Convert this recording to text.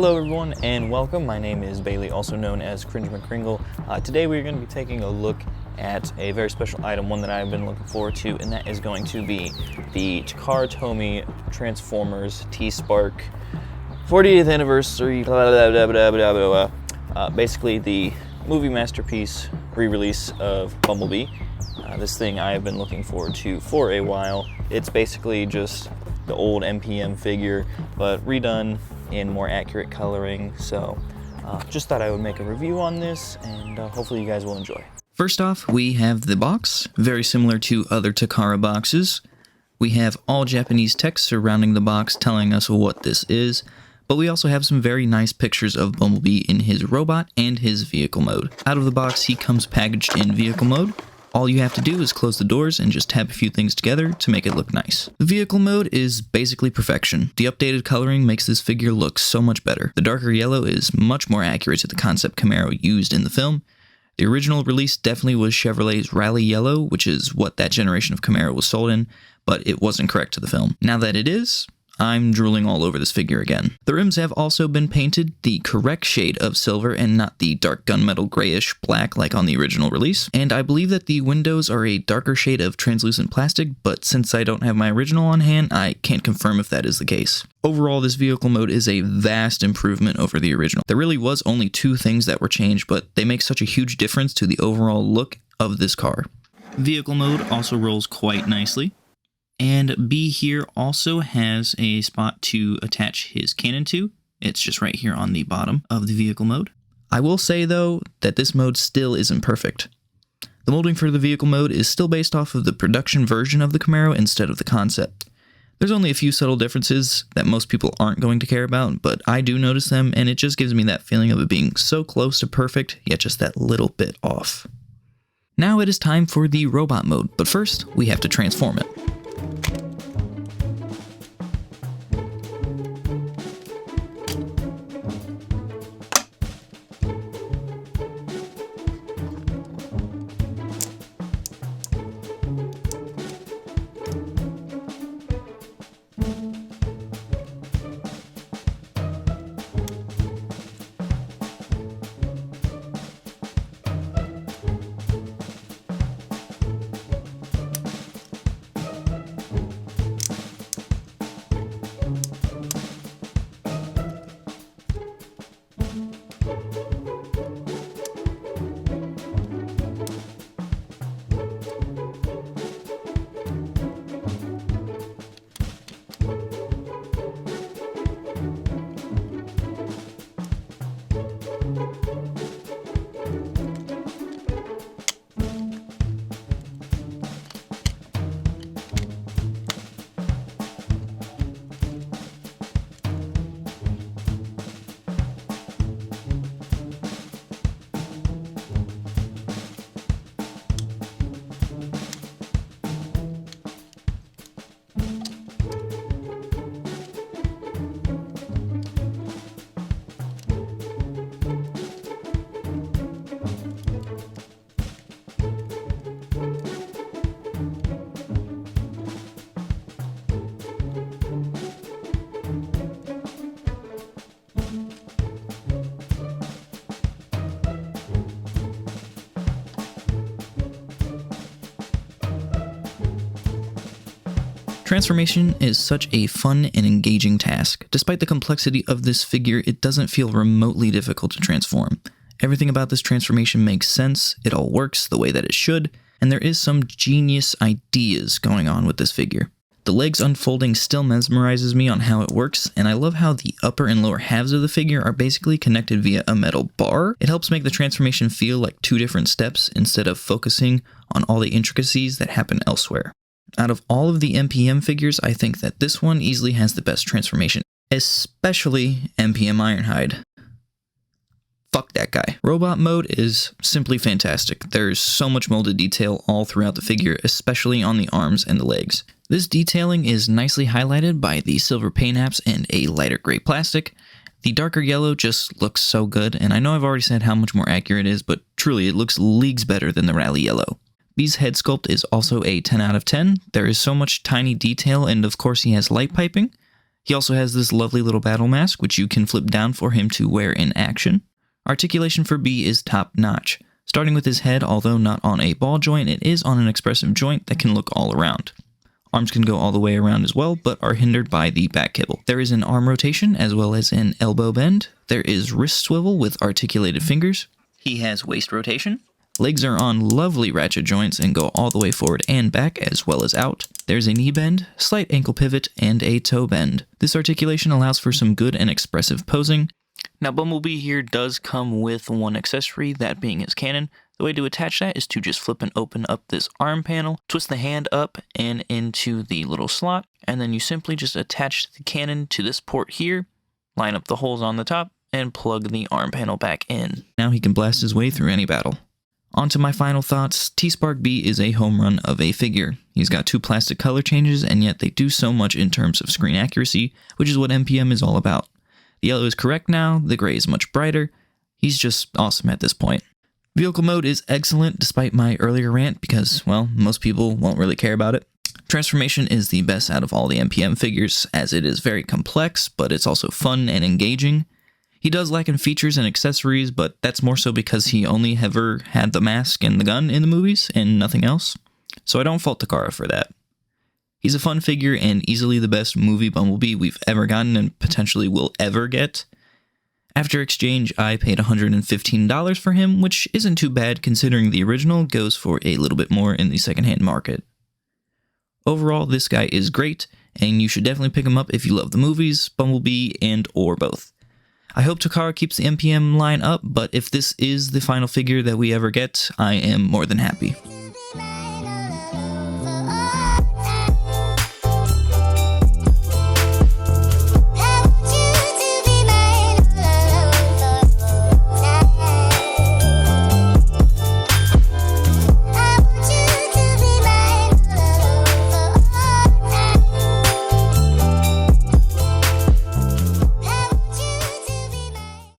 Hello everyone and welcome. My name is Bailey, also known as CringeMcCringle. Today we're going to be taking a look at a very special item, one that I've been looking forward to, and that is going to be the Takara Tomy Transformers T-Spark 40th anniversary, basically the movie masterpiece re-release of Bumblebee. This thing I have been looking forward to for a while. It's basically just the old MPM figure, but redone in more accurate coloring. So just thought I would make a review on this, and hopefully you guys will enjoy. First off, we have the box, very similar to other Takara boxes. We have all Japanese text surrounding the box telling us what this is, but we also have some very nice pictures of Bumblebee in his robot and his vehicle mode. Out of the box, he comes packaged in vehicle mode. All you have to do is close the doors and just tap a few things together to make it look nice. The vehicle mode is basically perfection. The updated coloring makes this figure look so much better. The darker yellow is much more accurate to the concept Camaro used in the film. The original release definitely was Chevrolet's Rally Yellow, which is what that generation of Camaro was sold in, but it wasn't correct to the film. Now that it is, I'm drooling all over this figure again. The rims have also been painted the correct shade of silver and not the dark gunmetal grayish black like on the original release. And I believe that the windows are a darker shade of translucent plastic, but since I don't have my original on hand, I can't confirm if that is the case. Overall, this vehicle mode is a vast improvement over the original. There really was only two things that were changed, but they make such a huge difference to the overall look of this car. Vehicle mode also rolls quite nicely. And B here also has a spot to attach his cannon to. It's just right here on the bottom of the vehicle mode. I will say though that this mode still isn't perfect. The molding for the vehicle mode is still based off of the production version of the Camaro instead of the concept. There's only a few subtle differences that most people aren't going to care about, but I do notice them, and it just gives me that feeling of it being so close to perfect, yet just that little bit off. Now it is time for the robot mode, but first we have to transform it. Transformation is such a fun and engaging task. Despite the complexity of this figure, it doesn't feel remotely difficult to transform. Everything about this transformation makes sense, it all works the way that it should, and there is some genius ideas going on with this figure. The legs unfolding still mesmerizes me on how it works, and I love how the upper and lower halves of the figure are basically connected via a metal bar. It helps make the transformation feel like two different steps instead of focusing on all the intricacies that happen elsewhere. Out of all of the MPM figures, I think that this one easily has the best transformation, especially MPM Ironhide. Fuck that guy. Robot mode is simply fantastic. There's so much molded detail all throughout the figure, especially on the arms and the legs. This detailing is nicely highlighted by the silver paint apps and a lighter gray plastic. The darker yellow just looks so good, and I know I've already said how much more accurate it is, but truly it looks leagues better than the Rally Yellow. B's head sculpt is also a 10 out of 10. There is so much tiny detail, and of course he has light piping. He also has this lovely little battle mask, which you can flip down for him to wear in action. Articulation for B is top notch. Starting with his head, although not on a ball joint, it is on an expressive joint that can look all around. Arms can go all the way around as well, but are hindered by the back kibble. There is an arm rotation as well as an elbow bend. There is wrist swivel with articulated fingers. He has waist rotation. Legs are on lovely ratchet joints and go all the way forward and back as well as out. There's a knee bend, slight ankle pivot, and a toe bend. This articulation allows for some good and expressive posing. Now Bumblebee here does come with one accessory, that being his cannon. The way to attach that is to just flip and open up this arm panel, twist the hand up and into the little slot, and then you simply just attach the cannon to this port here, line up the holes on the top, and plug the arm panel back in. Now he can blast his way through any battle. On to my final thoughts. T-Spark B is a home run of a figure. He's got 2 plastic color changes, and yet they do so much in terms of screen accuracy, which is what MPM is all about. The yellow is correct now, the gray is much brighter. He's just awesome at this point. Vehicle mode is excellent despite my earlier rant because, well, most people won't really care about it. Transformation is the best out of all the MPM figures, as it is very complex, but it's also fun and engaging. He does lack in features and accessories, but that's more so because he only ever had the mask and the gun in the movies and nothing else. So I don't fault Takara for that. He's a fun figure and easily the best movie Bumblebee we've ever gotten and potentially will ever get. After exchange, I paid $115 for him, which isn't too bad considering the original goes for a little bit more in the secondhand market. Overall, this guy is great, and you should definitely pick him up if you love the movies, Bumblebee, and or both. I hope Takara keeps the MPM line up, but if this is the final figure that we ever get, I am more than happy.